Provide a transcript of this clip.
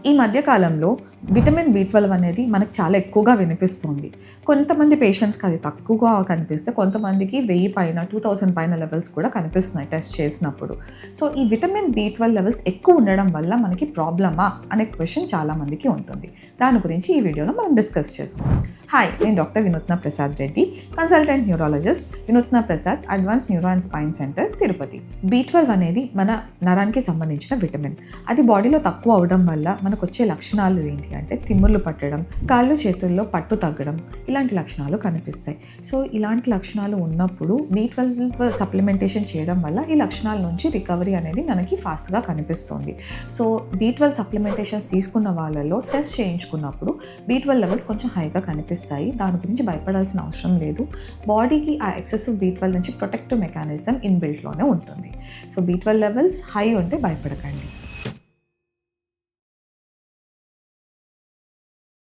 ఈ మధ్య కాలంలో విటమిన్ B12 అనేది మనకు చాలా ఎక్కువగా వినిపిస్తుంది. కొంతమంది పేషెంట్స్‌కి అది తక్కువగా కనిపిస్తే, కొంతమందికి 1000 పైన, 2000 పైన లెవెల్స్ కూడా కనిపిస్తున్నాయి టెస్ట్ చేసినప్పుడు. సో, ఈ విటమిన్ B12 లెవెల్స్ ఎక్కువ ఉండడం వల్ల మనకి ప్రాబ్లమా అనే క్వెషన్ చాలామందికి ఉంటుంది. దాని గురించి ఈ వీడియోలో మనం డిస్కస్ చేసుకుందాం. హాయ్, నేను డాక్టర్ వినూత్న ప్రసాద్ రెడ్డి, కన్సల్టెంట్ న్యూరాలజిస్ట్, వినూత్న Prasad advance neuro and spine centre, Tirupati. B12 అనేది మన నరానికి సంబంధించిన విటమిన్. అది బాడీలో తక్కువ అవడం వల్ల మనకు వచ్చే లక్షణాలు ఏంటి అంటే తిమ్ముర్లు పట్టడం, కాళ్ళు చేతుల్లో పట్టు తగ్గడం, ఇలాంటి లక్షణాలు కనిపిస్తాయి. సో ఇలాంటి లక్షణాలు ఉన్నప్పుడు B12 సప్లిమెంటేషన్ చేయడం వల్ల ఈ లక్షణాల నుంచి రికవరీ అనేది మనకి ఫాస్ట్గా కనిపిస్తుంది. సో B12 సప్లిమెంటేషన్స్ తీసుకున్న వాళ్ళలో టెస్ట్ చేయించుకున్నప్పుడు B12 లెవెల్స్ కొంచెం హైగా కనిపిస్తాయి. దాని గురించి భయపడాల్సిన అవసరం లేదు. బాడీకి ఆ ఎక్సెసివ్ B12 నుంచి ప్రొటెక్టివ్ మెకానిజం ఇన్బిల్ట్లోనే ఉంటుంది. సో B12 లెవెల్స్ హై ఉంటే భయపడకండి.